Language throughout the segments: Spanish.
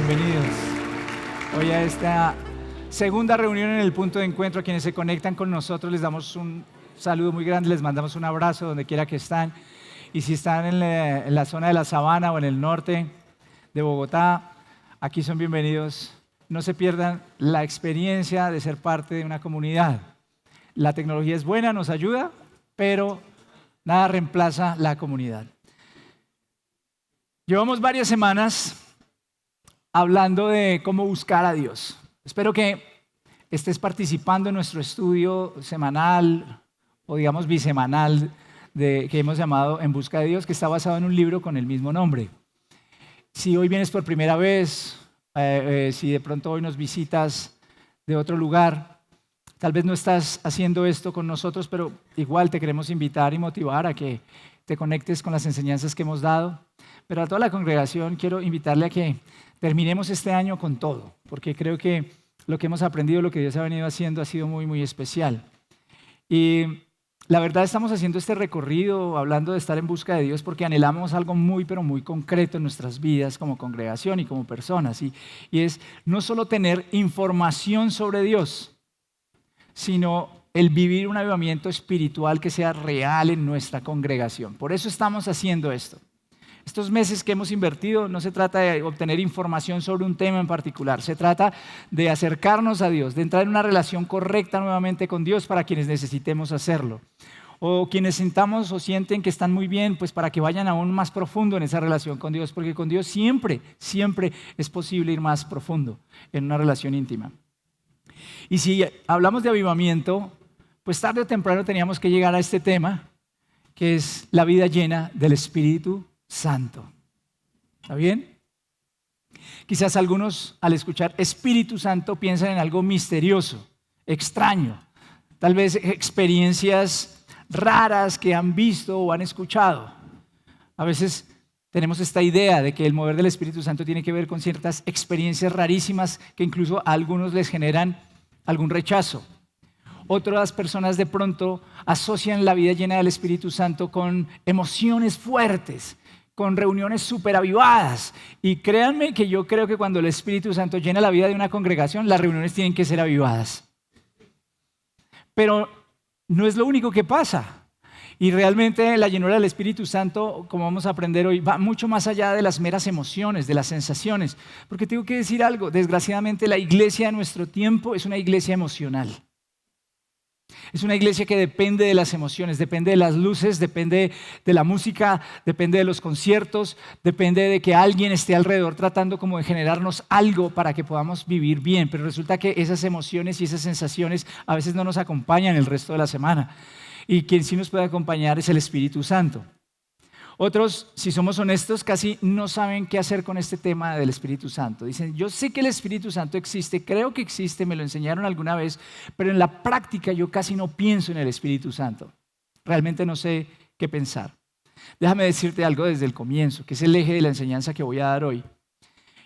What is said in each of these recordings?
bienvenidos. Hoy a esta segunda reunión en el punto de encuentro. A quienes se conectan con nosotros les damos un saludo muy grande, les mandamos un abrazo donde quiera que están. Y si están en la zona de la Sabana o en el norte de Bogotá, aquí son bienvenidos. No se pierdan la experiencia de ser parte de una comunidad. La tecnología es buena, nos ayuda, pero nada reemplaza la comunidad. Llevamos varias semanas hablando de cómo buscar a Dios. Espero que estés participando en nuestro estudio semanal o digamos bisemanal que hemos llamado En Busca de Dios, que está basado en un libro con el mismo nombre. Si hoy vienes por primera vez, si de pronto hoy nos visitas de otro lugar, tal vez no estás haciendo esto con nosotros, pero igual te queremos invitar y motivar a que te conectes con las enseñanzas que hemos dado. Pero a toda la congregación quiero invitarle a que terminemos este año con todo, porque creo que lo que hemos aprendido, lo que Dios ha venido haciendo ha sido muy, muy especial. Y la verdad estamos haciendo este recorrido hablando de estar en busca de Dios porque anhelamos algo muy, pero muy concreto en nuestras vidas como congregación y como personas. Y es no solo tener información sobre Dios, sino el vivir un avivamiento espiritual que sea real en nuestra congregación. Por eso estamos haciendo esto. Estos meses que hemos invertido no se trata de obtener información sobre un tema en particular, se trata de acercarnos a Dios, de entrar en una relación correcta nuevamente con Dios para quienes necesitemos hacerlo. O quienes sintamos o sienten que están muy bien, pues para que vayan aún más profundo en esa relación con Dios, porque con Dios siempre, siempre es posible ir más profundo en una relación íntima. Y si hablamos de avivamiento, pues tarde o temprano teníamos que llegar a este tema, que es la vida llena del Espíritu Santo. ¿Está bien? Quizás algunos al escuchar Espíritu Santo piensan en algo misterioso, extraño, tal vez experiencias raras que han visto o han escuchado. A veces tenemos esta idea de que el mover del Espíritu Santo tiene que ver con ciertas experiencias rarísimas que incluso a algunos les generan algún rechazo. Otras personas de pronto asocian la vida llena del Espíritu Santo con emociones fuertes, con reuniones súper avivadas. Y créanme que yo creo que cuando el Espíritu Santo llena la vida de una congregación, las reuniones tienen que ser avivadas. Pero no es lo único que pasa. Y realmente la llenura del Espíritu Santo, como vamos a aprender hoy, va mucho más allá de las meras emociones, de las sensaciones. Porque tengo que decir algo, desgraciadamente la iglesia de nuestro tiempo es una iglesia emocional. Es una iglesia que depende de las emociones, depende de las luces, depende de la música, depende de los conciertos, depende de que alguien esté alrededor tratando como de generarnos algo para que podamos vivir bien. Pero resulta que esas emociones y esas sensaciones a veces no nos acompañan el resto de la semana. Y quien sí nos puede acompañar es el Espíritu Santo. Otros, si somos honestos, casi no saben qué hacer con este tema del Espíritu Santo. Dicen, yo sé que el Espíritu Santo existe, creo que existe, me lo enseñaron alguna vez, pero en la práctica yo casi no pienso en el Espíritu Santo. Realmente no sé qué pensar. Déjame decirte algo desde el comienzo, que es el eje de la enseñanza que voy a dar hoy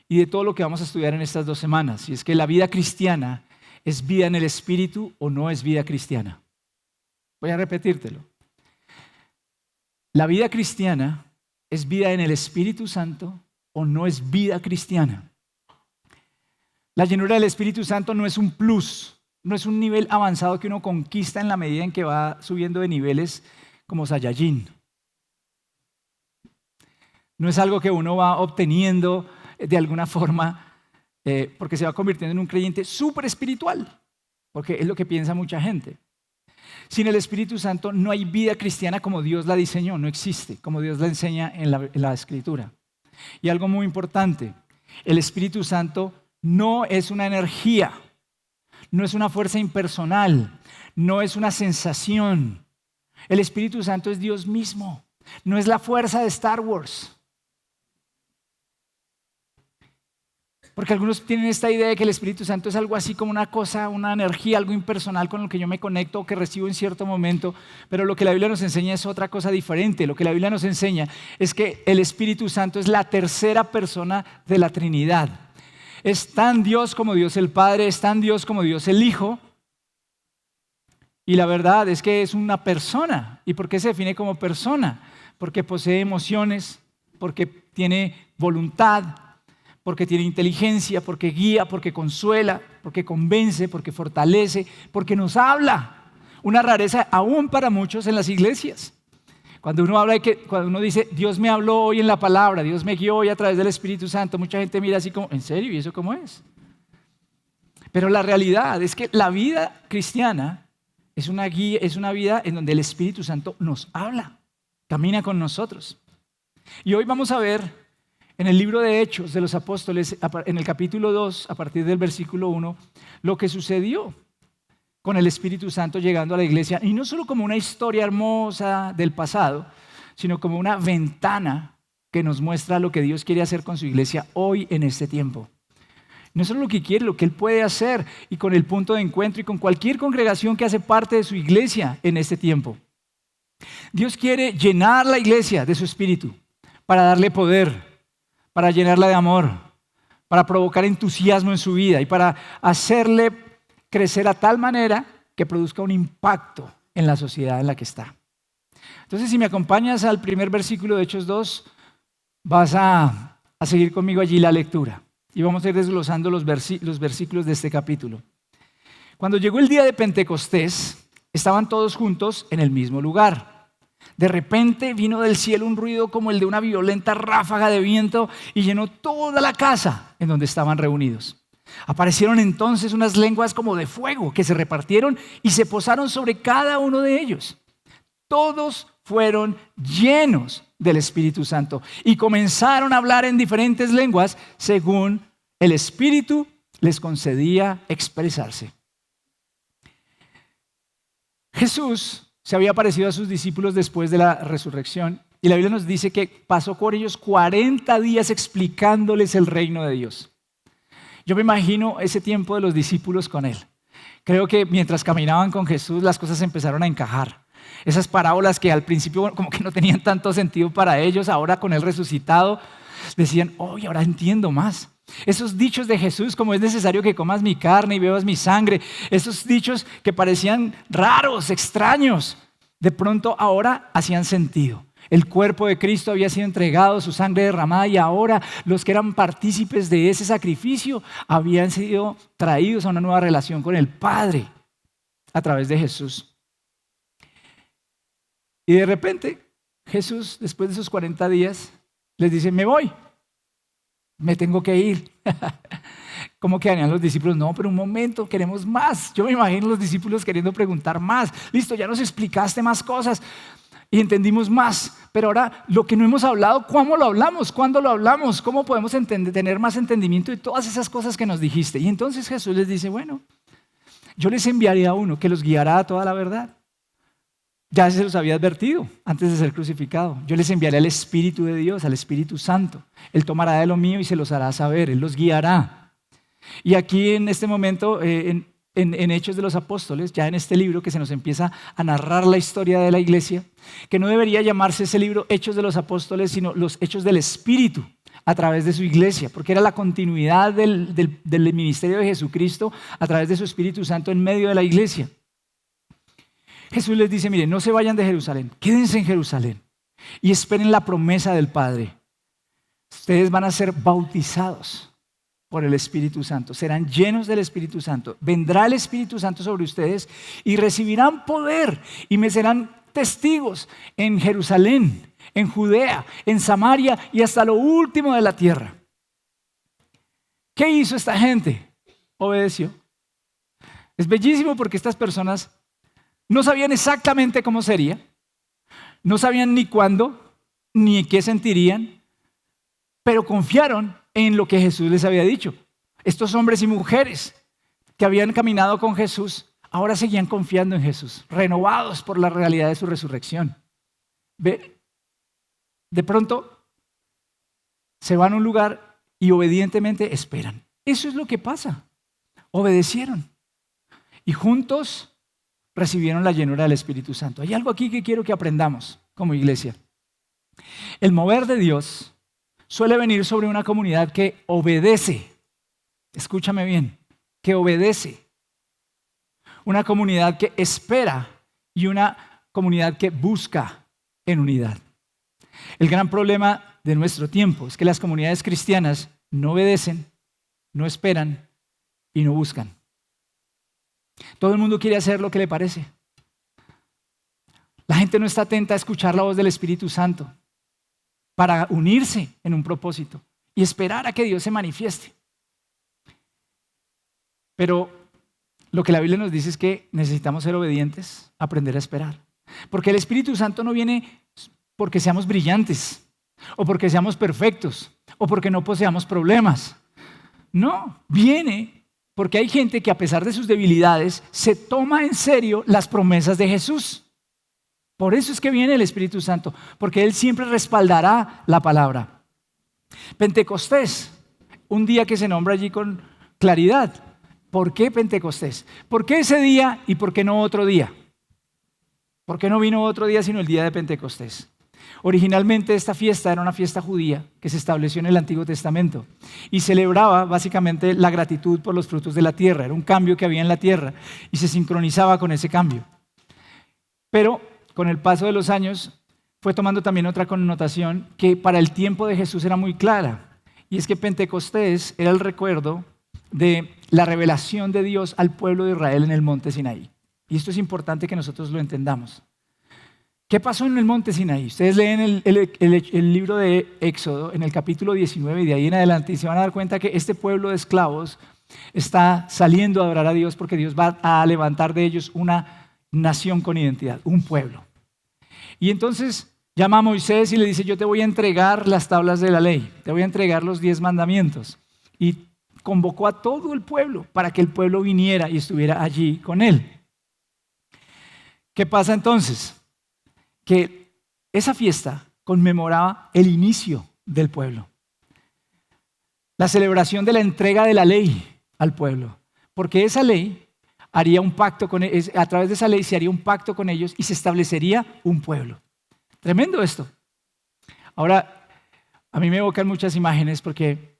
y de todo lo que vamos a estudiar en estas 2 semanas. Y es que la vida cristiana es vida en el Espíritu o no es vida cristiana. Voy a repetírtelo. ¿La vida cristiana es vida en el Espíritu Santo o no es vida cristiana? La llenura del Espíritu Santo no es un plus, no es un nivel avanzado que uno conquista en la medida en que va subiendo de niveles como Saiyajin. No es algo que uno va obteniendo de alguna forma porque se va convirtiendo en un creyente súper espiritual, porque es lo que piensa mucha gente. Sin el Espíritu Santo no hay vida cristiana como Dios la diseñó, no existe, como Dios la enseña en la Escritura. Y algo muy importante, el Espíritu Santo no es una energía, no es una fuerza impersonal, no es una sensación. El Espíritu Santo es Dios mismo, no es la fuerza de Star Wars. Porque algunos tienen esta idea de que el Espíritu Santo es algo así como una cosa, una energía, algo impersonal con lo que yo me conecto o que recibo en cierto momento, pero lo que la Biblia nos enseña es otra cosa diferente. Lo que la Biblia nos enseña es que el Espíritu Santo es la tercera persona de la Trinidad. Es tan Dios como Dios el Padre, es tan Dios como Dios el Hijo. Y la verdad es que es una persona. ¿Y por qué se define como persona? Porque posee emociones, porque tiene voluntad, porque tiene inteligencia, porque guía, porque consuela, porque convence, porque fortalece, porque nos habla. Una rareza aún para muchos en las iglesias. Cuando uno dice, Dios me habló hoy en la palabra, Dios me guió hoy a través del Espíritu Santo, mucha gente mira así como, ¿en serio? ¿Y eso cómo es? Pero la realidad es que la vida cristiana es una guía, es una vida en donde el Espíritu Santo nos habla, camina con nosotros. Y hoy vamos a ver en el libro de Hechos de los Apóstoles, en el capítulo 2, a partir del versículo 1, lo que sucedió con el Espíritu Santo llegando a la iglesia, y no solo como una historia hermosa del pasado, sino como una ventana que nos muestra lo que Dios quiere hacer con su iglesia hoy en este tiempo. No solo lo que quiere, lo que Él puede hacer, y con el punto de encuentro y con cualquier congregación que hace parte de su iglesia en este tiempo. Dios quiere llenar la iglesia de su Espíritu para darle poder, para llenarla de amor, para provocar entusiasmo en su vida y para hacerle crecer a tal manera que produzca un impacto en la sociedad en la que está. Entonces, si me acompañas al primer versículo de Hechos 2, vas a seguir conmigo allí la lectura. Y vamos a ir desglosando los versículos de este capítulo. Cuando llegó el día de Pentecostés, estaban todos juntos en el mismo lugar. De repente vino del cielo un ruido como el de una violenta ráfaga de viento y llenó toda la casa en donde estaban reunidos. Aparecieron entonces unas lenguas como de fuego que se repartieron y se posaron sobre cada uno de ellos. Todos fueron llenos del Espíritu Santo y comenzaron a hablar en diferentes lenguas según el Espíritu les concedía expresarse. Jesús se había aparecido a sus discípulos después de la resurrección y la Biblia nos dice que pasó con ellos 40 días explicándoles el reino de Dios. Yo me imagino ese tiempo de los discípulos con Él. Creo que mientras caminaban con Jesús las cosas empezaron a encajar. Esas parábolas que al principio como que no tenían tanto sentido para ellos, ahora con Él resucitado, decían, y ahora entiendo más. Esos dichos de Jesús, como es necesario que comas mi carne y bebas mi sangre, esos dichos que parecían raros, extraños, de pronto ahora hacían sentido. El cuerpo de Cristo había sido entregado, su sangre derramada, y ahora los que eran partícipes de ese sacrificio habían sido traídos a una nueva relación con el Padre a través de Jesús. Y de repente Jesús, después de esos 40 días, les dice, me voy, me tengo que ir. ¿Cómo quedarían los discípulos? No, pero un momento, queremos más. Yo me imagino los discípulos queriendo preguntar más. Listo, ya nos explicaste más cosas y entendimos más, pero ahora lo que no hemos hablado, ¿cómo lo hablamos? ¿Cuándo lo hablamos? ¿Cómo podemos tener más entendimiento de todas esas cosas que nos dijiste? Y entonces Jesús les dice, bueno, yo les enviaré a uno que los guiará a toda la verdad. Ya se los había advertido antes de ser crucificado. Yo les enviaré al Espíritu de Dios, al Espíritu Santo. Él tomará de lo mío y se los hará saber, Él los guiará. Y aquí en este momento, en Hechos de los Apóstoles, ya en este libro que se nos empieza a narrar la historia de la iglesia, que no debería llamarse ese libro Hechos de los Apóstoles, sino los Hechos del Espíritu a través de su iglesia, porque era la continuidad del ministerio de Jesucristo a través de su Espíritu Santo en medio de la iglesia. Jesús les dice, miren, no se vayan de Jerusalén, quédense en Jerusalén y esperen la promesa del Padre. Ustedes van a ser bautizados por el Espíritu Santo, serán llenos del Espíritu Santo, vendrá el Espíritu Santo sobre ustedes y recibirán poder y me serán testigos en Jerusalén, en Judea, en Samaria y hasta lo último de la tierra. ¿Qué hizo esta gente? Obedeció. Es bellísimo porque estas personas no sabían exactamente cómo sería, no sabían ni cuándo, ni qué sentirían, pero confiaron en lo que Jesús les había dicho. Estos hombres y mujeres que habían caminado con Jesús, ahora seguían confiando en Jesús, renovados por la realidad de su resurrección. De pronto se van a un lugar y obedientemente esperan. Eso es lo que pasa. Obedecieron y juntos recibieron la llenura del Espíritu Santo. Hay algo aquí que quiero que aprendamos como iglesia. El mover de Dios suele venir sobre una comunidad que obedece. Escúchame bien, que obedece. Una comunidad que espera y una comunidad que busca en unidad. El gran problema de nuestro tiempo es que las comunidades cristianas no obedecen, no esperan y no buscan. Todo el mundo quiere hacer lo que le parece. La gente no está atenta a escuchar la voz del Espíritu Santo para unirse en un propósito y esperar a que Dios se manifieste. Pero lo que la Biblia nos dice es que necesitamos ser obedientes, aprender a esperar. Porque el Espíritu Santo no viene porque seamos brillantes, o porque seamos perfectos, o porque no poseamos problemas. No, viene porque hay gente que a pesar de sus debilidades se toma en serio las promesas de Jesús. Por eso es que viene el Espíritu Santo, porque Él siempre respaldará la palabra. Pentecostés, un día que se nombra allí con claridad. ¿Por qué Pentecostés? ¿Por qué ese día y por qué no otro día? ¿Por qué no vino otro día sino el día de Pentecostés? Originalmente esta fiesta era una fiesta judía que se estableció en el Antiguo Testamento y celebraba básicamente la gratitud por los frutos de la tierra. Era un cambio que había en la tierra y se sincronizaba con ese cambio. Pero con el paso de los años fue tomando también otra connotación que para el tiempo de Jesús era muy clara, y es que Pentecostés era el recuerdo de la revelación de Dios al pueblo de Israel en el monte Sinaí. Y esto es importante que nosotros lo entendamos. ¿Qué pasó en el monte Sinaí? Ustedes leen el libro de Éxodo en el capítulo 19 y de ahí en adelante y se van a dar cuenta que este pueblo de esclavos está saliendo a adorar a Dios porque Dios va a levantar de ellos una nación con identidad, un pueblo. Y entonces llama a Moisés y le dice: yo te voy a entregar las tablas de la ley, te voy a entregar los 10 mandamientos. Y convocó a todo el pueblo para que el pueblo viniera y estuviera allí con él. ¿Qué pasa entonces? Que esa fiesta conmemoraba el inicio del pueblo, la celebración de la entrega de la ley al pueblo, porque esa ley haría un pacto con ellos, a través de esa ley se haría un pacto con ellos y se establecería un pueblo. Tremendo esto. Ahora, a mí me evocan muchas imágenes porque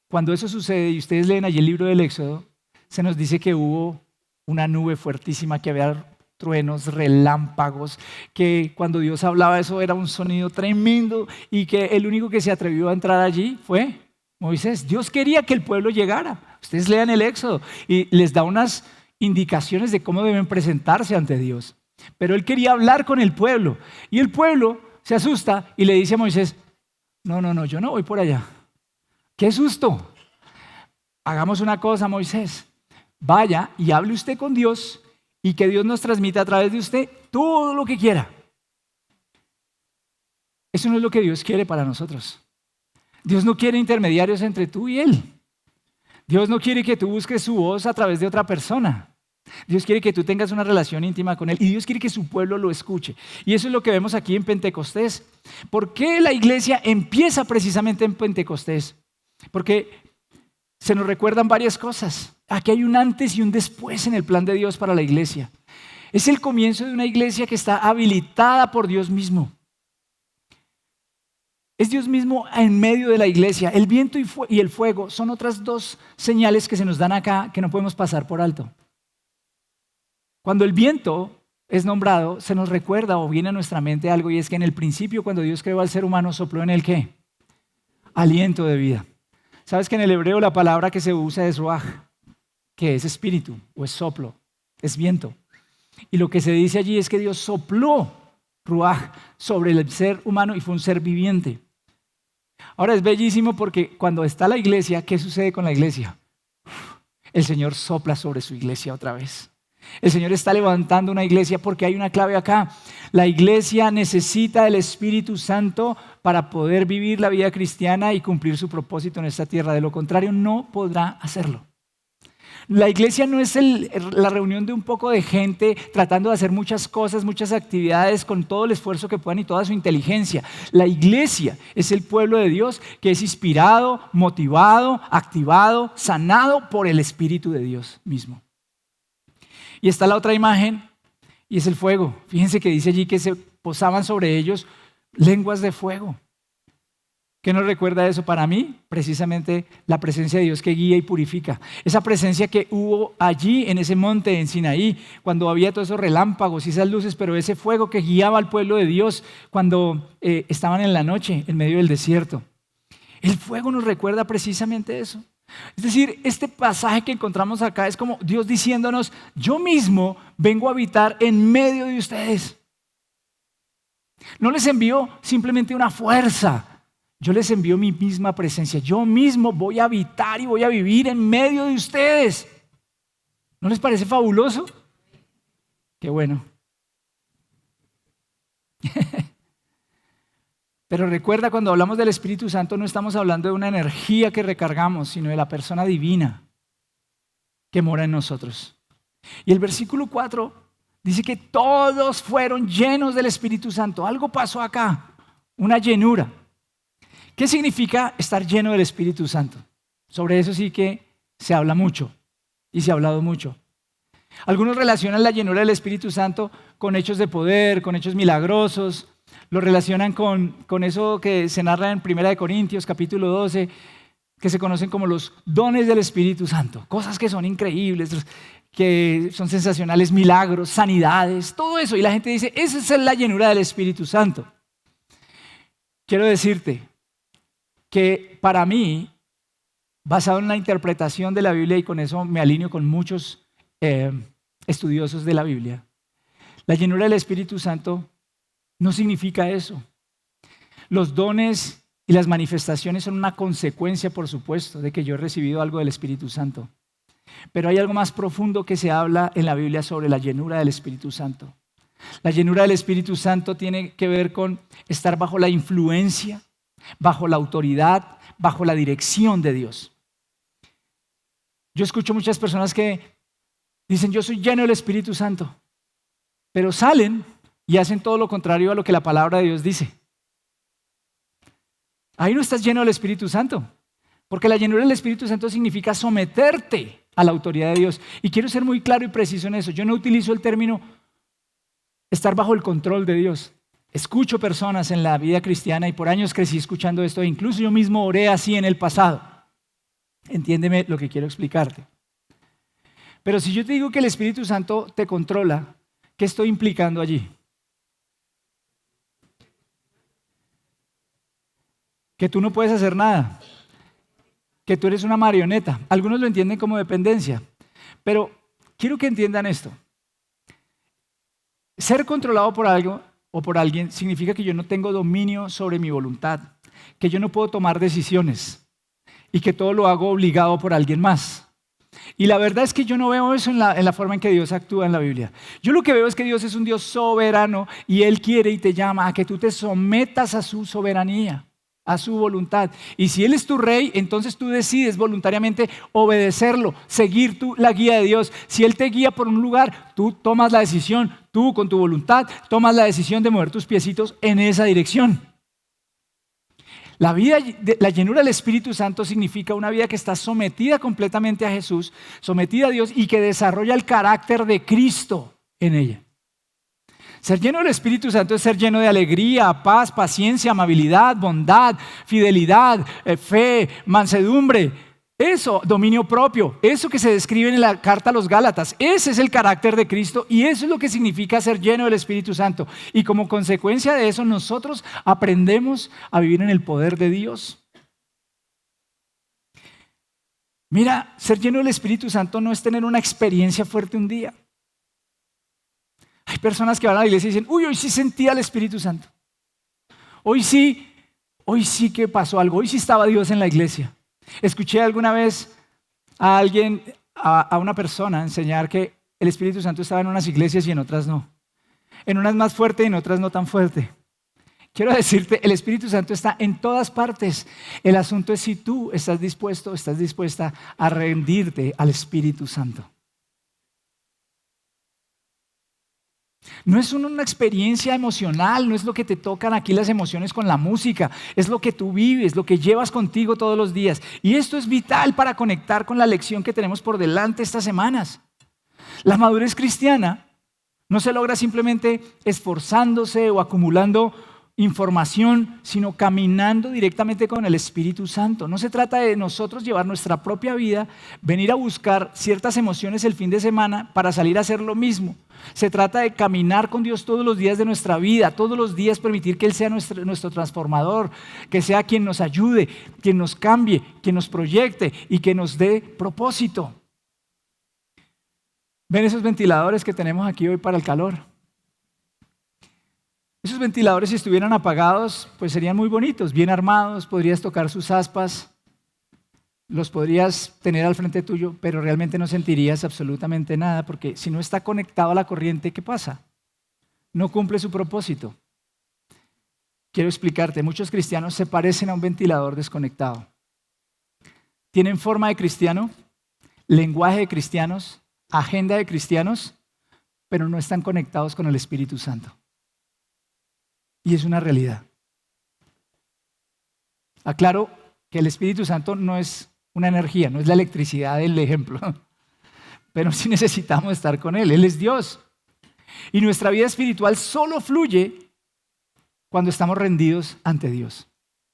cuando eso sucede y ustedes leen allí el libro del Éxodo, se nos dice que hubo una nube fuertísima, que había truenos, relámpagos, que cuando Dios hablaba eso era un sonido tremendo y que el único que se atrevió a entrar allí fue Moisés. Dios quería que el pueblo llegara. Ustedes lean el Éxodo y les da unas indicaciones de cómo deben presentarse ante Dios. Pero él quería hablar con el pueblo y el pueblo se asusta y le dice a Moisés: no, yo no voy por allá. ¡Qué susto! Hagamos una cosa, Moisés. Vaya y hable usted con Dios y que Dios nos transmita a través de usted todo lo que quiera. Eso no es lo que Dios quiere para nosotros. Dios no quiere intermediarios entre tú y Él. Dios no quiere que tú busques su voz a través de otra persona. Dios quiere que tú tengas una relación íntima con Él y Dios quiere que su pueblo lo escuche. Y eso es lo que vemos aquí en Pentecostés. ¿Por qué la iglesia empieza precisamente en Pentecostés? Porque se nos recuerdan varias cosas. Aquí hay un antes y un después en el plan de Dios para la iglesia. Es el comienzo de una iglesia que está habilitada por Dios mismo. Es Dios mismo en medio de la iglesia. El viento y el fuego son otras dos señales que se nos dan acá que no podemos pasar por alto. Cuando el viento es nombrado, se nos recuerda o viene a nuestra mente algo, y es que en el principio, cuando Dios creó al ser humano, sopló en él ¿qué? Aliento de vida. ¿Sabes que en el hebreo la palabra que se usa es ruaj, que es espíritu o es soplo, es viento? Y lo que se dice allí es que Dios sopló ruaj sobre el ser humano y fue un ser viviente. Ahora es bellísimo porque cuando está la iglesia, ¿qué sucede con la iglesia? El Señor sopla sobre su iglesia otra vez. El Señor está levantando una iglesia porque hay una clave acá. La iglesia necesita el Espíritu Santo para poder vivir la vida cristiana y cumplir su propósito en esta tierra. De lo contrario, no podrá hacerlo. La iglesia no es la reunión de un poco de gente tratando de hacer muchas cosas, muchas actividades con todo el esfuerzo que puedan y toda su inteligencia. La iglesia es el pueblo de Dios que es inspirado, motivado, activado, sanado por el Espíritu de Dios mismo. Y está la otra imagen, y es el fuego. Fíjense que dice allí que se posaban sobre ellos lenguas de fuego. ¿Qué nos recuerda eso? Para mí, precisamente la presencia de Dios que guía y purifica. Esa presencia que hubo allí en ese monte en Sinaí, cuando había todos esos relámpagos y esas luces, pero ese fuego que guiaba al pueblo de Dios cuando estaban en la noche en medio del desierto. El fuego nos recuerda precisamente eso. Es decir, este pasaje que encontramos acá es como Dios diciéndonos, yo mismo vengo a habitar en medio de ustedes. No les envío simplemente una fuerza, yo les envío mi misma presencia. Yo mismo voy a habitar y voy a vivir en medio de ustedes. ¿No les parece fabuloso? Qué bueno. Pero recuerda, cuando hablamos del Espíritu Santo no estamos hablando de una energía que recargamos, sino de la persona divina que mora en nosotros. Y el versículo 4 dice que todos fueron llenos del Espíritu Santo. Algo pasó acá, una llenura. ¿Qué significa estar lleno del Espíritu Santo? Sobre eso sí que se habla mucho y se ha hablado mucho. Algunos relacionan la llenura del Espíritu Santo con hechos de poder, con hechos milagrosos. Lo relacionan con eso que se narra en 1 Corintios capítulo 12, que se conocen como los dones del Espíritu Santo. Cosas que son increíbles, que son sensacionales, milagros, sanidades, todo eso. Y la gente dice, esa es la llenura del Espíritu Santo. Quiero decirte que para mí, basado en la interpretación de la Biblia, y con eso me alineo con muchos estudiosos de la Biblia, la llenura del Espíritu Santo no significa eso. Los dones y las manifestaciones son una consecuencia, por supuesto, de que yo he recibido algo del Espíritu Santo. Pero hay algo más profundo que se habla en la Biblia sobre la llenura del Espíritu Santo. La llenura del Espíritu Santo tiene que ver con estar bajo la influencia, bajo la autoridad, bajo la dirección de Dios. Yo escucho muchas personas que dicen, yo soy lleno del Espíritu Santo, pero salen y hacen todo lo contrario a lo que la palabra de Dios dice. Ahí no estás lleno del Espíritu Santo, porque la llenura del Espíritu Santo significa someterte a la autoridad de Dios. Y quiero ser muy claro y preciso en eso. Yo no utilizo el término estar bajo el control de Dios. Escucho personas en la vida cristiana y por años crecí escuchando esto, e incluso yo mismo oré así en el pasado. Entiéndeme lo que quiero explicarte. Pero si yo te digo que el Espíritu Santo te controla, ¿qué estoy implicando allí? Que tú no puedes hacer nada, que tú eres una marioneta. Algunos lo entienden como dependencia, pero quiero que entiendan esto. Ser controlado por algo o por alguien significa que yo no tengo dominio sobre mi voluntad, que yo no puedo tomar decisiones y que todo lo hago obligado por alguien más. Y la verdad es que yo no veo eso en la forma en que Dios actúa en la Biblia. Yo lo que veo es que Dios es un Dios soberano y Él quiere y te llama a que tú te sometas a su soberanía, a su voluntad. Y si Él es tu rey, entonces tú decides voluntariamente obedecerlo, seguir la guía de Dios. Si Él te guía por un lugar, tú tomas la decisión, tú con tu voluntad tomas la decisión de mover tus piecitos en esa dirección. La llenura del Espíritu Santo significa una vida que está sometida completamente a Jesús, sometida a Dios y que desarrolla el carácter de Cristo en ella. Ser lleno del Espíritu Santo es ser lleno de alegría, paz, paciencia, amabilidad, bondad, fidelidad, fe, mansedumbre. Eso, dominio propio, eso que se describe en la carta a los Gálatas, ese es el carácter de Cristo y eso es lo que significa ser lleno del Espíritu Santo. Y como consecuencia de eso nosotros aprendemos a vivir en el poder de Dios. Mira, ser lleno del Espíritu Santo no es tener una experiencia fuerte un día. Hay personas que van a la iglesia y dicen, hoy sí sentía el Espíritu Santo. Hoy sí que pasó algo, hoy sí estaba Dios en la iglesia. Escuché alguna vez a alguien, a una persona enseñar que el Espíritu Santo estaba en unas iglesias y en otras no. En unas más fuerte y en otras no tan fuerte. Quiero decirte, el Espíritu Santo está en todas partes. El asunto es si tú estás dispuesto, estás dispuesta a rendirte al Espíritu Santo. No es una experiencia emocional, no es lo que te tocan aquí las emociones con la música, es lo que tú vives, lo que llevas contigo todos los días. Y esto es vital para conectar con la lección que tenemos por delante estas semanas. La madurez cristiana no se logra simplemente esforzándose o acumulando información, sino caminando directamente con el Espíritu Santo. No se trata de nosotros llevar nuestra propia vida, venir a buscar ciertas emociones el fin de semana para salir a hacer lo mismo. Se trata de caminar con Dios todos los días de nuestra vida, todos los días permitir que Él sea nuestro transformador, que sea quien nos ayude, quien nos cambie, quien nos proyecte y que nos dé propósito. ¿Ven esos ventiladores que tenemos aquí hoy para el calor? Esos ventiladores, si estuvieran apagados, pues serían muy bonitos, bien armados, podrías tocar sus aspas, los podrías tener al frente tuyo, pero realmente no sentirías absolutamente nada, porque si no está conectado a la corriente, ¿qué pasa? No cumple su propósito. Quiero explicarte, muchos cristianos se parecen a un ventilador desconectado. Tienen forma de cristiano, lenguaje de cristianos, agenda de cristianos, pero no están conectados con el Espíritu Santo. Y es una realidad. Aclaro que el Espíritu Santo no es una energía, no es la electricidad del ejemplo, pero sí necesitamos estar con Él. Él es Dios. Y nuestra vida espiritual solo fluye cuando estamos rendidos ante Dios.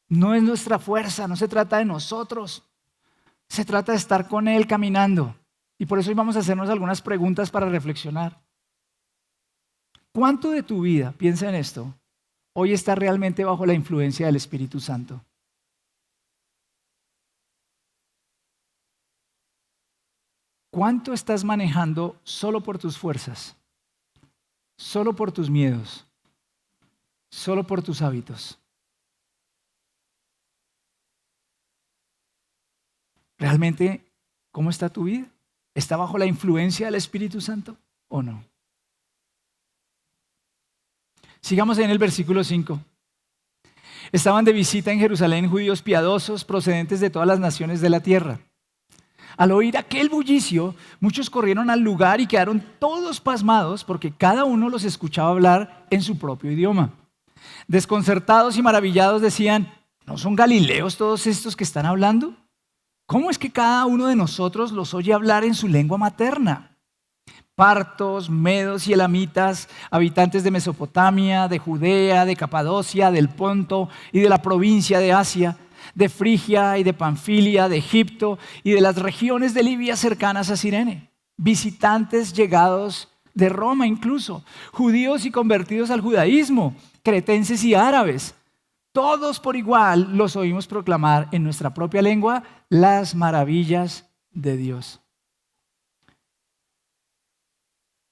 No es nuestra fuerza, no se trata de nosotros, se trata de estar con Él caminando. Y por eso hoy vamos a hacernos algunas preguntas para reflexionar. ¿Cuánto de tu vida, piensa en esto, hoy está realmente bajo la influencia del Espíritu Santo? ¿Cuánto estás manejando solo por tus fuerzas, solo por tus miedos, solo por tus hábitos? ¿Realmente cómo está tu vida? ¿Está bajo la influencia del Espíritu Santo o no? Sigamos en el versículo 5. Estaban de visita en Jerusalén judíos piadosos procedentes de todas las naciones de la tierra. Al oír aquel bullicio, muchos corrieron al lugar y quedaron todos pasmados porque cada uno los escuchaba hablar en su propio idioma. Desconcertados y maravillados decían, ¿no son galileos todos estos que están hablando? ¿Cómo es que cada uno de nosotros los oye hablar en su lengua materna? Partos, medos y elamitas, habitantes de Mesopotamia, de Judea, de Capadocia, del Ponto y de la provincia de Asia, de Frigia y de Panfilia, de Egipto y de las regiones de Libia cercanas a Cirene, visitantes llegados de Roma incluso, judíos y convertidos al judaísmo, cretenses y árabes. Todos por igual los oímos proclamar en nuestra propia lengua las maravillas de Dios.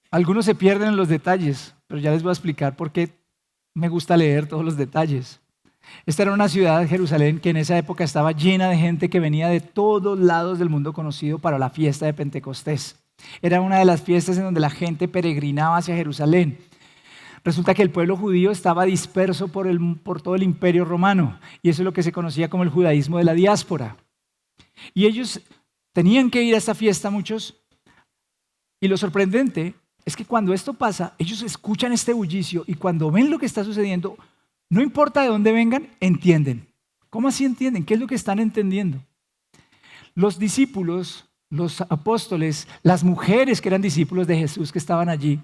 Algunos se pierden en los detalles, pero ya les voy a explicar por qué me gusta leer todos los detalles. Esta era una ciudad, Jerusalén, que en esa época estaba llena de gente que venía de todos lados del mundo conocido para la fiesta de Pentecostés. Era una de las fiestas en donde la gente peregrinaba hacia Jerusalén. Resulta que el pueblo judío estaba disperso por todo el imperio romano, y eso es lo que se conocía como el judaísmo de la diáspora. Y ellos tenían que ir a esta fiesta, muchos, y lo sorprendente es que cuando esto pasa, ellos escuchan este bullicio y cuando ven lo que está sucediendo, no importa de dónde vengan, entienden. ¿Cómo así entienden? ¿Qué es lo que están entendiendo? Los discípulos, los apóstoles, las mujeres que eran discípulos de Jesús que estaban allí,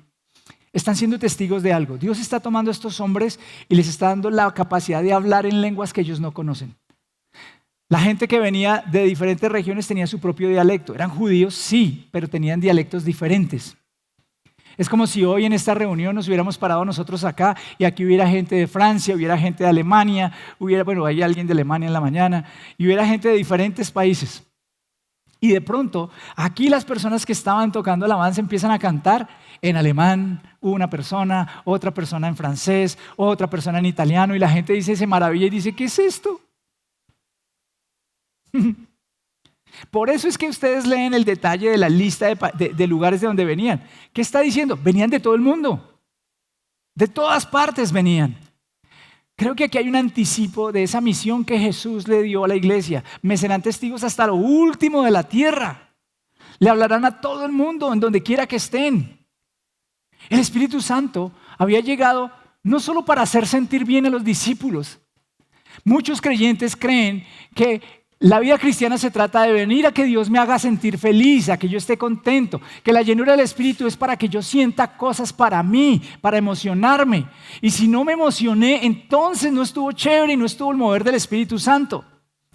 están siendo testigos de algo. Dios está tomando a estos hombres y les está dando la capacidad de hablar en lenguas que ellos no conocen. La gente que venía de diferentes regiones tenía su propio dialecto. Eran judíos, sí, pero tenían dialectos diferentes. Es como si hoy en esta reunión nos hubiéramos parado nosotros acá y aquí hubiera gente de Francia, hubiera gente de Alemania, hay alguien de Alemania en la mañana, y hubiera gente de diferentes países. Y de pronto, aquí las personas que estaban tocando alabanza empiezan a cantar en alemán, una persona, otra persona en francés, otra persona en italiano, y la gente se maravilla y dice, ¿qué es esto? Por eso es que ustedes leen el detalle de la lista de lugares de donde venían. ¿Qué está diciendo? Venían de todo el mundo. De todas partes venían. Creo que aquí hay un anticipo de esa misión que Jesús le dio a la iglesia. Me serán testigos hasta lo último de la tierra. Le hablarán a todo el mundo, en donde quiera que estén. El Espíritu Santo había llegado no solo para hacer sentir bien a los discípulos. Muchos creyentes creen que La vida cristiana se trata de venir a que Dios me haga sentir feliz, a que yo esté contento, que la llenura del Espíritu es para que yo sienta cosas para mí, para emocionarme. Y si no me emocioné, entonces no estuvo chévere y no estuvo el mover del Espíritu Santo.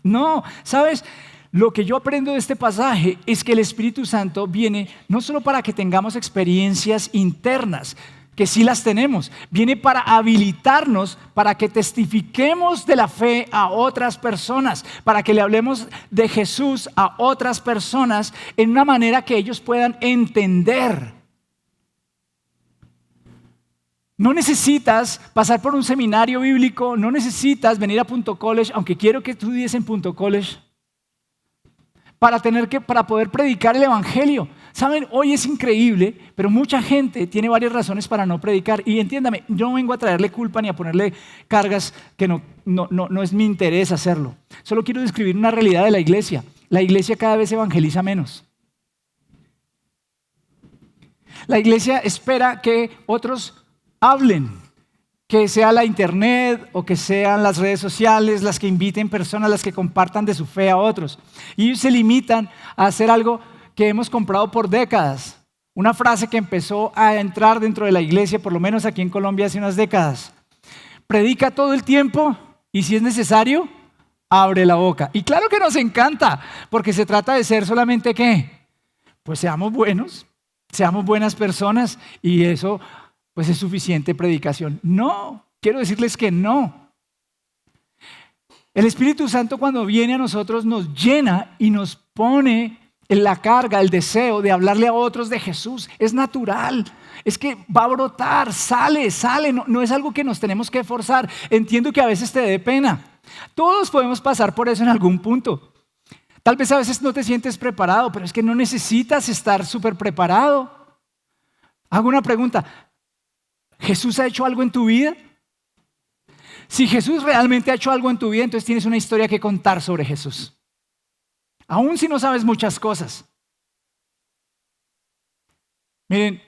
No, ¿sabes? Lo que yo aprendo de este pasaje es que el Espíritu Santo viene no solo para que tengamos experiencias internas, que sí las tenemos, viene para habilitarnos, para que testifiquemos de la fe a otras personas, para que le hablemos de Jesús a otras personas en una manera que ellos puedan entender. No necesitas pasar por un seminario bíblico, no necesitas venir a Punto College, aunque quiero que estudies en Punto College, para poder predicar el Evangelio. Saben, hoy es increíble, pero mucha gente tiene varias razones para no predicar. Y entiéndame, yo no vengo a traerle culpa ni a ponerle cargas que no es mi interés hacerlo. Solo quiero describir una realidad de la iglesia. La iglesia cada vez evangeliza menos. La iglesia espera que otros hablen, que sea la internet o que sean las redes sociales las que inviten personas, las que compartan de su fe a otros. Y ellos se limitan a hacer algo que hemos comprado por décadas. Una frase que empezó a entrar dentro de la iglesia, por lo menos aquí en Colombia hace unas décadas. Predica todo el tiempo y si es necesario, abre la boca. Y claro que nos encanta, porque se trata de ser solamente ¿qué? Pues seamos buenos, seamos buenas personas y eso pues es suficiente predicación. No, quiero decirles que no. El Espíritu Santo cuando viene a nosotros nos llena y nos pone en la carga, el deseo de hablarle a otros de Jesús. Es natural, es que va a brotar, sale, no es algo que nos tenemos que forzar. Entiendo que a veces te dé pena. Todos podemos pasar por eso en algún punto. Tal vez a veces no te sientes preparado, pero es que no necesitas estar súper preparado. Hago una pregunta. ¿Jesús ha hecho algo en tu vida? Si Jesús realmente ha hecho algo en tu vida, entonces tienes una historia que contar sobre Jesús. Aún si no sabes muchas cosas. Miren,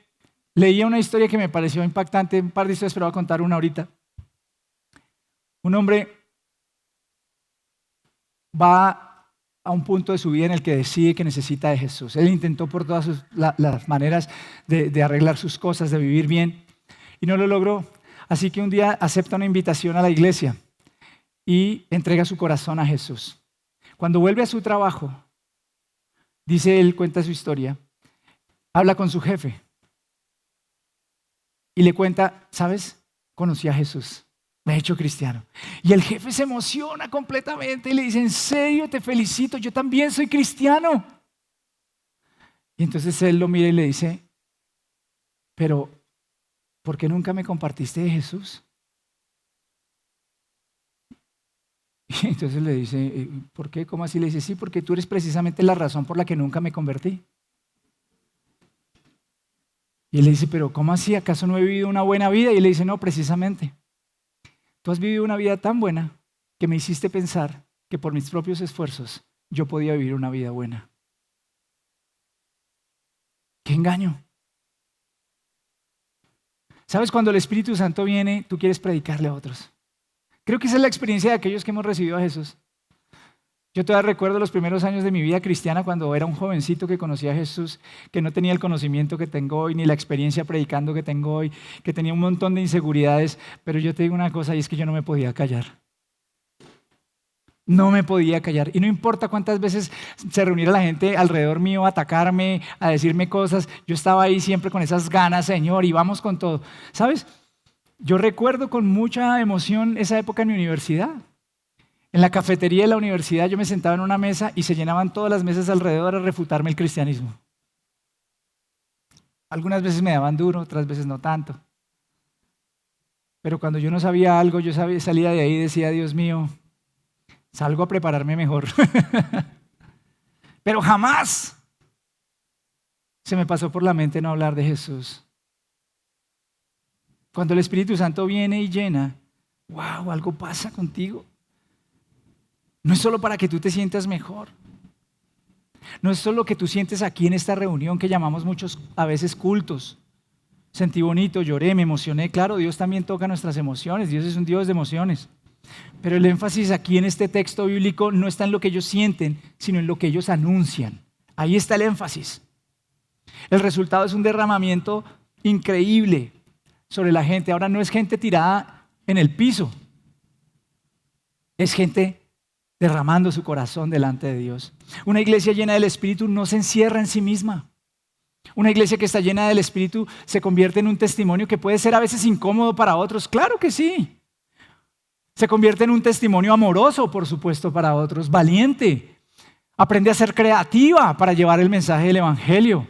leía una historia que me pareció impactante, un par de historias, pero voy a contar una ahorita. Un hombre va a un punto de su vida en el que decide que necesita de Jesús. Él intentó por todas las maneras de arreglar sus cosas, de vivir bien. Y no lo logró. Así que un día acepta una invitación a la iglesia y entrega su corazón a Jesús. Cuando vuelve a su trabajo, dice él, cuenta su historia, habla con su jefe y le cuenta, ¿sabes? Conocí a Jesús, me he hecho cristiano. Y el jefe se emociona completamente y le dice, ¿en serio? Te felicito, yo también soy cristiano. Y entonces él lo mira y le dice, pero ¿por qué nunca me compartiste de Jesús? Y entonces le dice, ¿por qué? ¿Cómo así? Le dice, sí, porque tú eres precisamente la razón por la que nunca me convertí. Y él le dice, pero ¿cómo así? ¿Acaso no he vivido una buena vida? Y él le dice, no, precisamente. Tú has vivido una vida tan buena que me hiciste pensar que por mis propios esfuerzos yo podía vivir una vida buena. ¡Qué engaño! ¿Sabes? Cuando el Espíritu Santo viene, tú quieres predicarle a otros. Creo que esa es la experiencia de aquellos que hemos recibido a Jesús. Yo todavía recuerdo los primeros años de mi vida cristiana cuando era un jovencito que conocía a Jesús, que no tenía el conocimiento que tengo hoy, ni la experiencia predicando que tengo hoy, que tenía un montón de inseguridades, pero yo te digo una cosa y es que yo no me podía callar. No me podía callar. Y no importa cuántas veces se reuniera la gente alrededor mío a atacarme, a decirme cosas, yo estaba ahí siempre con esas ganas, Señor, y vamos con todo. ¿Sabes? Yo recuerdo con mucha emoción esa época en mi universidad. En la cafetería de la universidad yo me sentaba en una mesa y se llenaban todas las mesas alrededor a refutarme el cristianismo. Algunas veces me daban duro, otras veces no tanto. Pero cuando yo no sabía algo, salía de ahí y decía, Dios mío, salgo a prepararme mejor. Pero jamás se me pasó por la mente no hablar de Jesús. Cuando el Espíritu Santo viene y llena, wow, algo pasa contigo. No es solo para que tú te sientas mejor. No es solo que tú sientes aquí en esta reunión que llamamos muchos a veces cultos. Sentí bonito, lloré, me emocioné. Claro, Dios también toca nuestras emociones. Dios es un Dios de emociones. Pero el énfasis aquí en este texto bíblico no está en lo que ellos sienten, sino en lo que ellos anuncian. Ahí está el énfasis. El resultado es un derramamiento increíble sobre la gente. Ahora no es gente tirada en el piso, es gente derramando su corazón delante de Dios. Una iglesia llena del Espíritu no se encierra en sí misma. Una iglesia que está llena del Espíritu se convierte en un testimonio que puede ser a veces incómodo para otros. Claro que sí. Se convierte en un testimonio amoroso, por supuesto, para otros, valiente. Aprende a ser creativa para llevar el mensaje del Evangelio.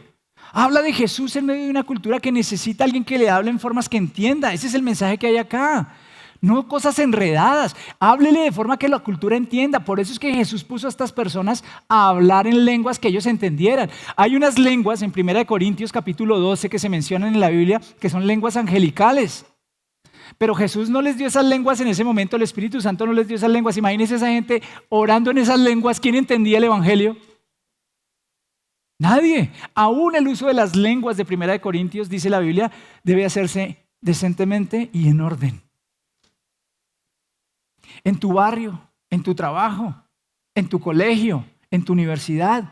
Habla de Jesús en medio de una cultura que necesita a alguien que le hable en formas que entienda. Ese es el mensaje que hay acá. No cosas enredadas. Háblele de forma que la cultura entienda. Por eso es que Jesús puso a estas personas a hablar en lenguas que ellos entendieran. Hay unas lenguas en 1 Corintios capítulo 12 que se mencionan en la Biblia que son lenguas angelicales. Pero Jesús no les dio esas lenguas en ese momento, el Espíritu Santo no les dio esas lenguas. Imagínense esa gente orando en esas lenguas. ¿Quién entendía el Evangelio? Nadie. Aún el uso de las lenguas de 1 Corintios, dice la Biblia, debe hacerse decentemente y en orden. En tu barrio, en tu trabajo, en tu colegio, en tu universidad,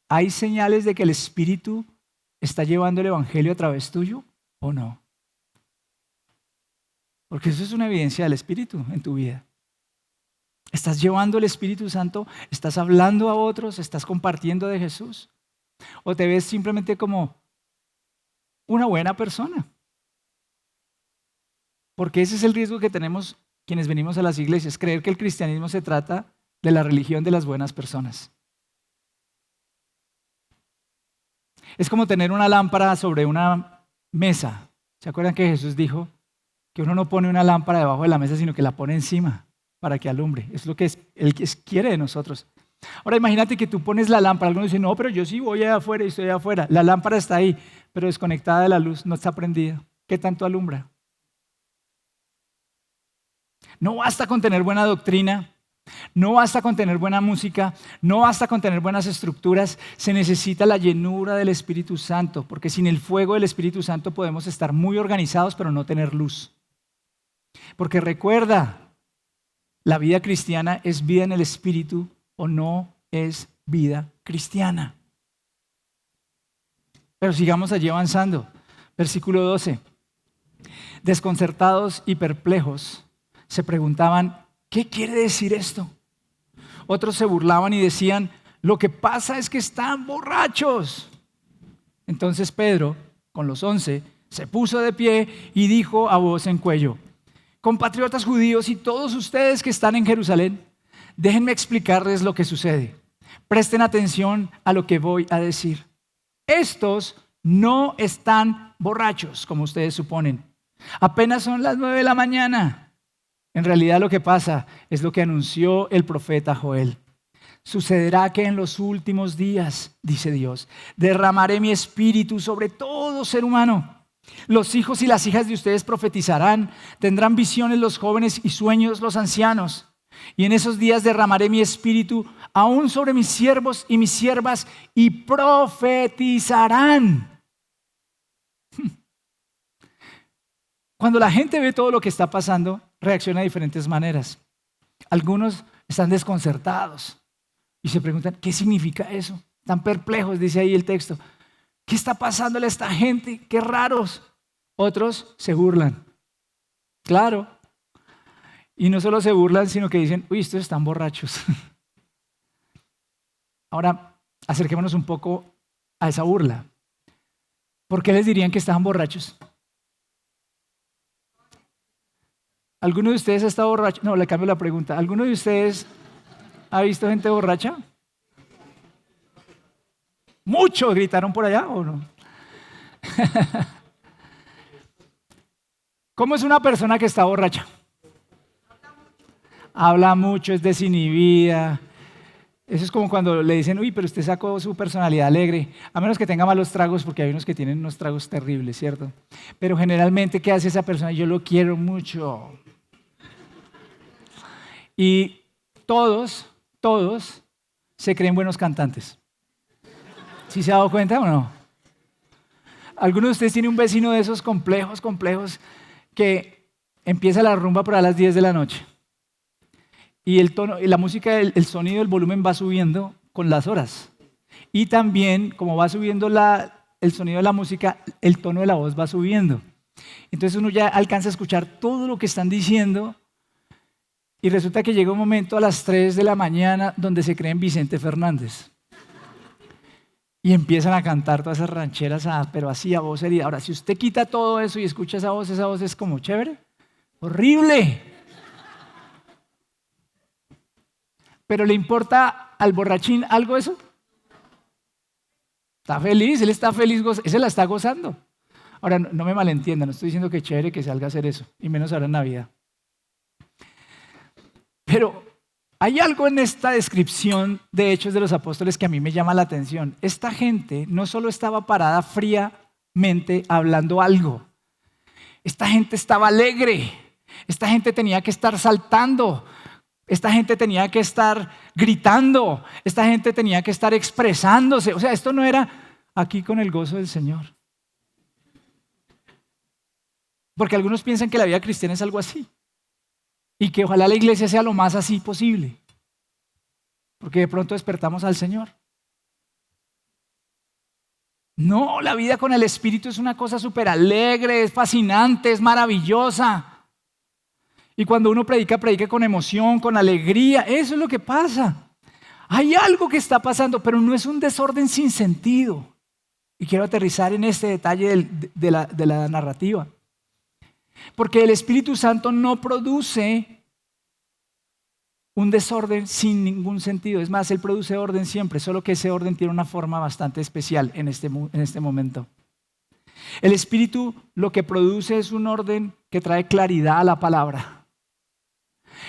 ¿hay señales de que el Espíritu está llevando el Evangelio a través tuyo o no? Porque eso es una evidencia del Espíritu en tu vida. ¿Estás llevando el Espíritu Santo? ¿Estás hablando a otros? ¿Estás compartiendo de Jesús? ¿O te ves simplemente como una buena persona? Porque ese es el riesgo que tenemos quienes venimos a las iglesias, creer que el cristianismo se trata de la religión de las buenas personas. Es como tener una lámpara sobre una mesa. ¿Se acuerdan que Jesús dijo que uno no pone una lámpara debajo de la mesa, sino que la pone encima para que alumbre? Es lo que Él quiere de nosotros. Ahora imagínate que tú pones la lámpara. Algunos dicen, no, pero yo sí voy allá afuera y estoy allá afuera. La lámpara está ahí, pero desconectada de la luz, no está prendida. ¿Qué tanto alumbra? No basta con tener buena doctrina, no basta con tener buena música, no basta con tener buenas estructuras, se necesita la llenura del Espíritu Santo, porque sin el fuego del Espíritu Santo podemos estar muy organizados pero no tener luz. Porque recuerda, la vida cristiana es vida en el Espíritu o no es vida cristiana. Pero sigamos allí avanzando. Versículo 12. Desconcertados y perplejos, se preguntaban, ¿qué quiere decir esto? Otros se burlaban y decían, lo que pasa es que están borrachos. Entonces Pedro, con los 11, se puso de pie y dijo a voz en cuello, compatriotas judíos y todos ustedes que están en Jerusalén, déjenme explicarles lo que sucede. Presten atención a lo que voy a decir. Estos no están borrachos, como ustedes suponen. Apenas son las 9 de la mañana. En realidad lo que pasa es lo que anunció el profeta Joel. Sucederá que en los últimos días, dice Dios, derramaré mi espíritu sobre todo ser humano. Los hijos y las hijas de ustedes profetizarán, tendrán visiones los jóvenes y sueños los ancianos. Y en esos días derramaré mi espíritu aún sobre mis siervos y mis siervas y profetizarán. Cuando la gente ve todo lo que está pasando, reacciona de diferentes maneras. Algunos están desconcertados y se preguntan, ¿qué significa eso? Están perplejos, dice ahí el texto. ¿Qué está pasándole a esta gente? ¡Qué raros! Otros se burlan. Claro. Y no solo se burlan, sino que dicen, uy, estos están borrachos. Ahora, acerquémonos un poco a esa burla. ¿Por qué les dirían que estaban borrachos? ¿Alguno de ustedes ha estado borracho? No, le cambio la pregunta. ¿Alguno de ustedes ha visto gente borracha? ¿Mucho gritaron por allá o no? ¿Cómo es una persona que está borracha? Habla mucho, es desinhibida. Eso es como cuando le dicen, uy, pero usted sacó su personalidad alegre. A menos que tenga malos tragos, porque hay unos que tienen unos tragos terribles, ¿cierto? Pero generalmente, ¿qué hace esa persona? Yo lo quiero mucho. Y todos se creen buenos cantantes. ¿Sí se ha dado cuenta o no? ¿Alguno de ustedes tiene un vecino de esos complejos, que empieza la rumba por a las 10 de la noche? y el tono, y la música, el sonido, el volumen va subiendo con las horas. Y también, como va subiendo el sonido de la música, el tono de la voz va subiendo. Entonces uno ya alcanza a escuchar todo lo que están diciendo y resulta que llega un momento a las 3 de la mañana donde se creen Vicente Fernández. Y empiezan a cantar todas esas rancheras, pero así a voz herida. Ahora, si usted quita todo eso y escucha esa voz es como chévere. Horrible. ¿Pero le importa al borrachín algo eso? Está feliz, él está feliz, él se la está gozando. Ahora, no me malentiendan, no estoy diciendo que chévere que salga a hacer eso, y menos ahora en Navidad. Pero hay algo en esta descripción de Hechos de los Apóstoles que a mí me llama la atención. Esta gente no solo estaba parada fríamente hablando algo, esta gente estaba alegre, esta gente tenía que estar saltando, esta gente tenía que estar gritando, esta gente tenía que estar expresándose. O sea, esto no era aquí con el gozo del Señor. Porque algunos piensan que la vida cristiana es algo así. Y que ojalá la iglesia sea lo más así posible. Porque de pronto despertamos al Señor. No, la vida con el Espíritu es una cosa súper alegre, es fascinante, es maravillosa. Y cuando uno predica, predica con emoción, con alegría. Eso es lo que pasa. Hay algo que está pasando, pero no es un desorden sin sentido. Y quiero aterrizar en este detalle de la narrativa. Porque el Espíritu Santo no produce un desorden sin ningún sentido. Es más, Él produce orden siempre, solo que ese orden tiene una forma bastante especial en este momento. El Espíritu lo que produce es un orden que trae claridad a la palabra.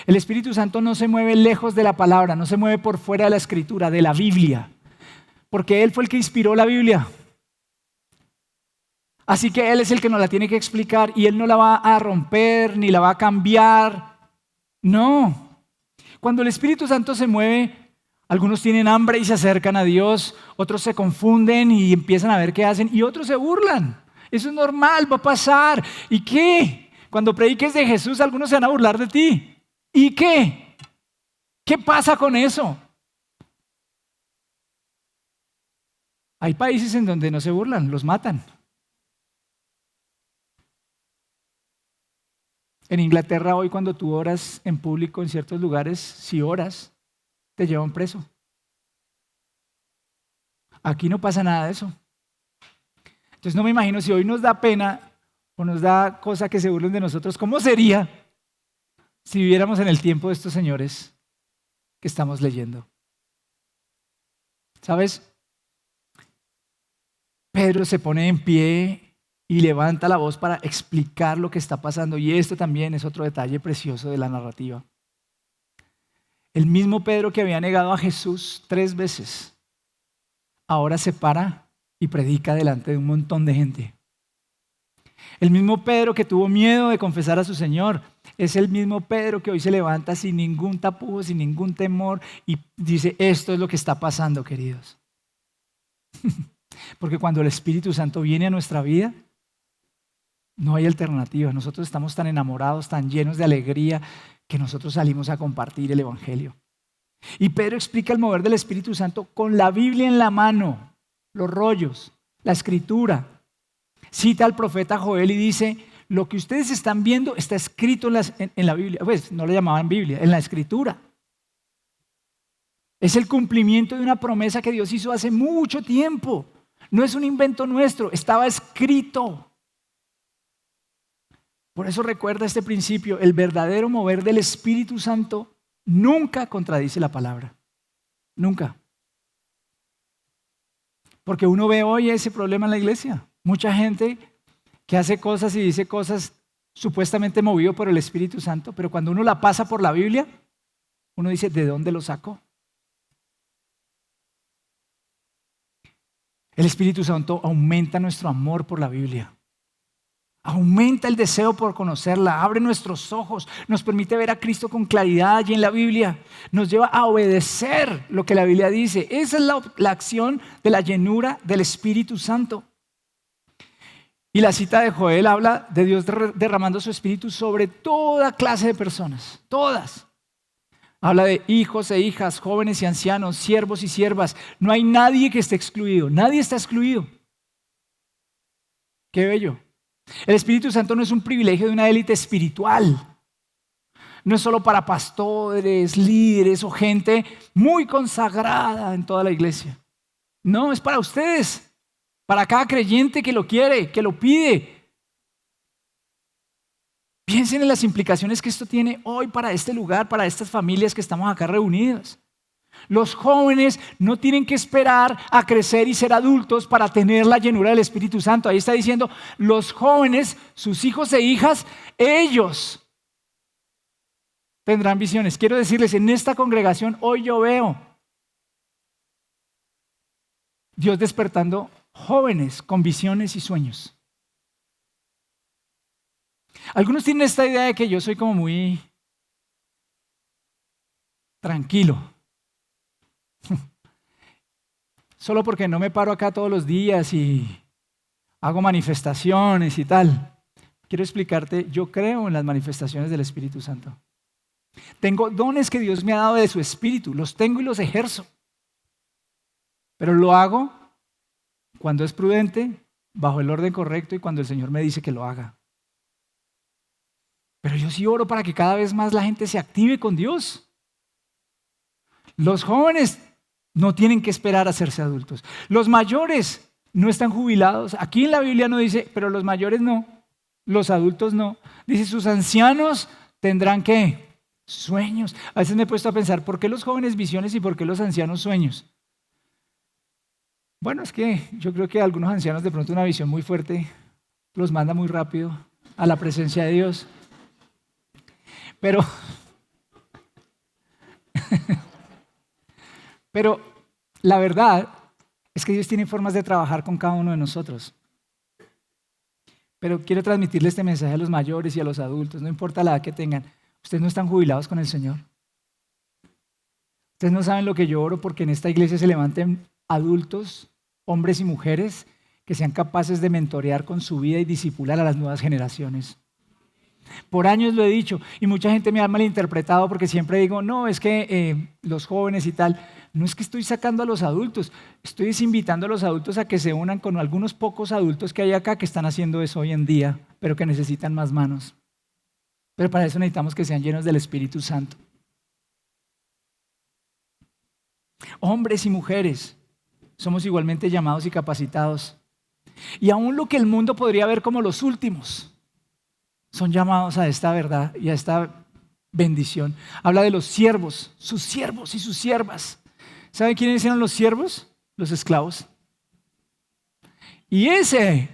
El Espíritu Santo no se mueve lejos de la palabra, no se mueve por fuera de la Escritura, de la Biblia, porque Él fue el que inspiró la Biblia. Así que Él es el que nos la tiene que explicar y Él no la va a romper ni la va a cambiar. No. Cuando el Espíritu Santo se mueve, algunos tienen hambre y se acercan a Dios, otros se confunden y empiezan a ver qué hacen y otros se burlan. Eso es normal, va a pasar. ¿Y qué? Cuando prediques de Jesús, algunos se van a burlar de ti. ¿Y qué? ¿Qué pasa con eso? Hay países en donde no se burlan, los matan. En Inglaterra hoy cuando tú oras en público en ciertos lugares, si oras, te llevan preso. Aquí no pasa nada de eso. Entonces no me imagino si hoy nos da pena o nos da cosa que se burlen de nosotros, ¿cómo sería si viviéramos en el tiempo de estos señores que estamos leyendo? ¿Sabes? Pedro se pone en pie y levanta la voz para explicar lo que está pasando. Y esto también es otro detalle precioso de la narrativa. El mismo Pedro que había negado a Jesús 3 veces, ahora se para y predica delante de un montón de gente. El mismo Pedro que tuvo miedo de confesar a su Señor, es el mismo Pedro que hoy se levanta sin ningún tapujo, sin ningún temor y dice, esto es lo que está pasando, queridos. Porque cuando el Espíritu Santo viene a nuestra vida, no hay alternativa. Nosotros estamos tan enamorados, tan llenos de alegría, que nosotros salimos a compartir el Evangelio. Y Pedro explica el mover del Espíritu Santo con la Biblia en la mano, los rollos, la Escritura. Cita al profeta Joel y dice, lo que ustedes están viendo está escrito en la Biblia. Pues no le llamaban Biblia, en la Escritura. Es el cumplimiento de una promesa que Dios hizo hace mucho tiempo. No es un invento nuestro, estaba escrito. Por eso recuerda este principio, el verdadero mover del Espíritu Santo nunca contradice la palabra. Nunca. Porque uno ve hoy ese problema en la iglesia. Mucha gente que hace cosas y dice cosas supuestamente movido por el Espíritu Santo, pero cuando uno la pasa por la Biblia, uno dice, ¿de dónde lo sacó? El Espíritu Santo aumenta nuestro amor por la Biblia. Aumenta el deseo por conocerla, abre nuestros ojos, nos permite ver a Cristo con claridad allí en la Biblia, nos lleva a obedecer lo que la Biblia dice. Esa es la acción de la llenura del Espíritu Santo. Y la cita de Joel habla de Dios derramando su Espíritu sobre toda clase de personas, todas. Habla de hijos e hijas, jóvenes y ancianos, siervos y siervas. No hay nadie que esté excluido. Nadie está excluido. Qué bello. El Espíritu Santo no es un privilegio de una élite espiritual. No es solo para pastores, líderes o gente muy consagrada en toda la iglesia. No, es para ustedes, para cada creyente que lo quiere, que lo pide. Piensen en las implicaciones que esto tiene hoy para este lugar, para estas familias que estamos acá reunidas. Los jóvenes no tienen que esperar a crecer y ser adultos para tener la llenura del Espíritu Santo. Ahí está diciendo, los jóvenes, sus hijos e hijas, ellos tendrán visiones. Quiero decirles, en esta congregación hoy yo veo Dios despertando jóvenes con visiones y sueños. Algunos tienen esta idea de que yo soy como muy tranquilo. Solo porque no me paro acá todos los días y hago manifestaciones y tal. Quiero explicarte, yo creo en las manifestaciones del Espíritu Santo. Tengo dones que Dios me ha dado de su Espíritu, los tengo y los ejerzo. Pero lo hago cuando es prudente, bajo el orden correcto y cuando el Señor me dice que lo haga. Pero yo sí oro para que cada vez más la gente se active con Dios. Los jóvenes no tienen que esperar a hacerse adultos. Los mayores no están jubilados. Aquí en la Biblia no dice, pero los mayores no, los adultos no. Dice, sus ancianos tendrán ¿qué? Sueños. A veces me he puesto a pensar, ¿por qué los jóvenes visiones y por qué los ancianos sueños? Bueno, es que yo creo que algunos ancianos de pronto una visión muy fuerte los manda muy rápido a la presencia de Dios. Pero la verdad es que Dios tiene formas de trabajar con cada uno de nosotros. Pero quiero transmitirle este mensaje a los mayores y a los adultos, no importa la edad que tengan. Ustedes no están jubilados con el Señor. Ustedes no saben lo que yo oro porque en esta iglesia se levanten adultos, hombres y mujeres, que sean capaces de mentorear con su vida y discipular a las nuevas generaciones. Por años lo he dicho y mucha gente me ha malinterpretado porque siempre digo, no, es que los jóvenes y tal, no es que estoy sacando a los adultos, estoy invitando a los adultos a que se unan con algunos pocos adultos que hay acá que están haciendo eso hoy en día, pero que necesitan más manos. Pero para eso necesitamos que sean llenos del Espíritu Santo. Hombres y mujeres, somos igualmente llamados y capacitados. Y aún lo que el mundo podría ver como los últimos, son llamados a esta verdad y a esta bendición. Habla de los siervos y sus siervas. ¿Saben quiénes eran los siervos? Los esclavos. Y ese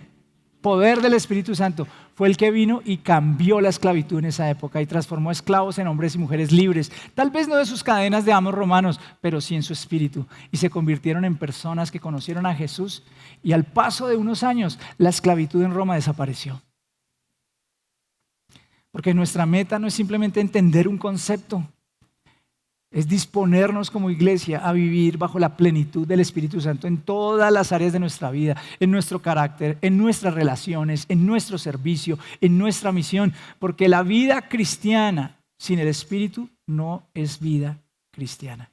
poder del Espíritu Santo fue el que vino y cambió la esclavitud en esa época y transformó a esclavos en hombres y mujeres libres. Tal vez no de sus cadenas de amos romanos, pero sí en su espíritu. Y se convirtieron en personas que conocieron a Jesús y al paso de unos años la esclavitud en Roma desapareció. Porque nuestra meta no es simplemente entender un concepto, es disponernos como iglesia a vivir bajo la plenitud del Espíritu Santo en todas las áreas de nuestra vida, en nuestro carácter, en nuestras relaciones, en nuestro servicio, en nuestra misión. Porque la vida cristiana sin el Espíritu no es vida cristiana.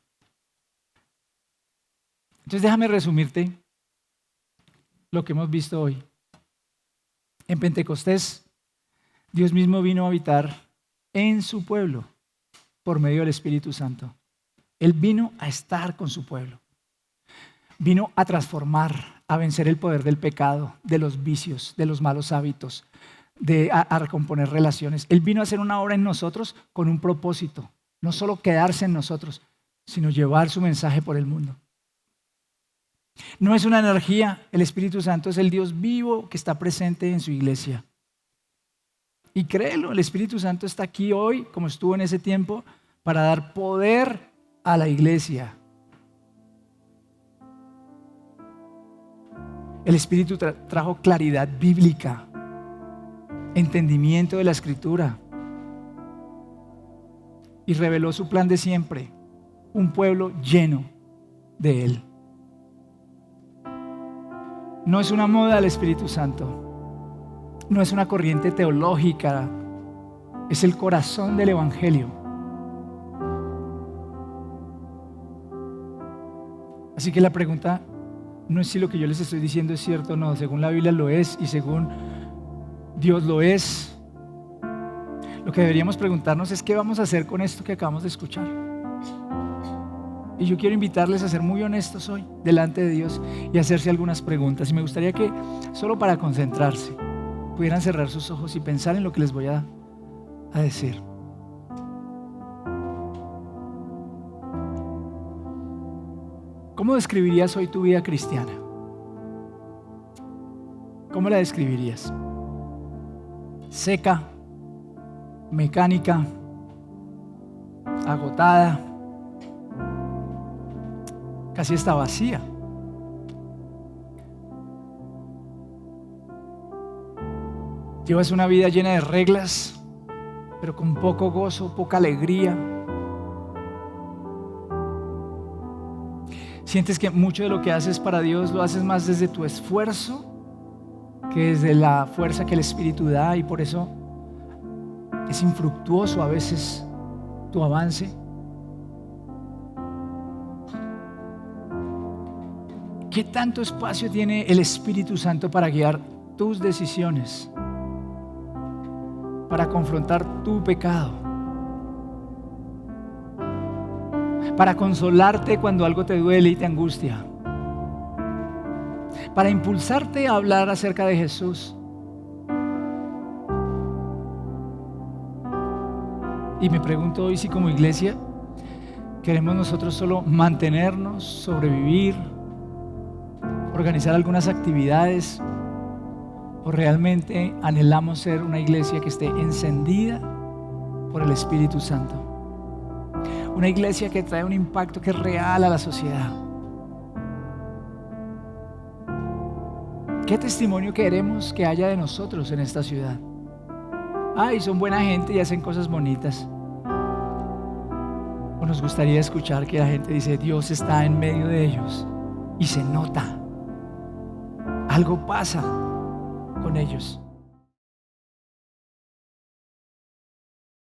Entonces déjame resumirte lo que hemos visto hoy. En Pentecostés, Dios mismo vino a habitar en su pueblo por medio del Espíritu Santo. Él vino a estar con su pueblo. Vino a transformar, a vencer el poder del pecado, de los vicios, de los malos hábitos, a recomponer relaciones. Él vino a hacer una obra en nosotros con un propósito. No solo quedarse en nosotros, sino llevar su mensaje por el mundo. No es una energía, el Espíritu Santo es el Dios vivo que está presente en su iglesia. Y créelo, el Espíritu Santo está aquí hoy, como estuvo en ese tiempo, para dar poder a la iglesia. El Espíritu trajo claridad bíblica, entendimiento de la Escritura y reveló su plan de siempre, un pueblo lleno de Él. No es una moda el Espíritu Santo. No es una corriente teológica, es el corazón del Evangelio. Así que la pregunta no es si lo que yo les estoy diciendo es cierto o no. Según la Biblia lo es y según Dios lo es. Lo que deberíamos preguntarnos es qué vamos a hacer con esto que acabamos de escuchar. Y yo quiero invitarles a ser muy honestos hoy delante de Dios y hacerse algunas preguntas. Y me gustaría que, solo para concentrarse, pudieran cerrar sus ojos y pensar en lo que les voy a decir. ¿Cómo describirías hoy tu vida cristiana? ¿Cómo la describirías? ¿Seca? ¿Mecánica? ¿Agotada? Casi está vacía. Llevas una vida llena de reglas, pero con poco gozo, poca alegría. Sientes que mucho de lo que haces para Dios lo haces más desde tu esfuerzo que desde la fuerza que el Espíritu da, y por eso es infructuoso a veces tu avance. ¿Qué tanto espacio tiene el Espíritu Santo para guiar tus decisiones? Para confrontar tu pecado, para consolarte cuando algo te duele y te angustia, para impulsarte a hablar acerca de Jesús. Y me pregunto hoy si como iglesia queremos nosotros solo mantenernos, sobrevivir, organizar algunas actividades, o realmente anhelamos ser una iglesia que esté encendida por el Espíritu Santo. Una iglesia que trae un impacto que es real a la sociedad. ¿Qué testimonio queremos que haya de nosotros en esta ciudad? Ay, son buena gente y hacen cosas bonitas. O nos gustaría escuchar que la gente dice, Dios está en medio de ellos y se nota. Algo pasa con ellos.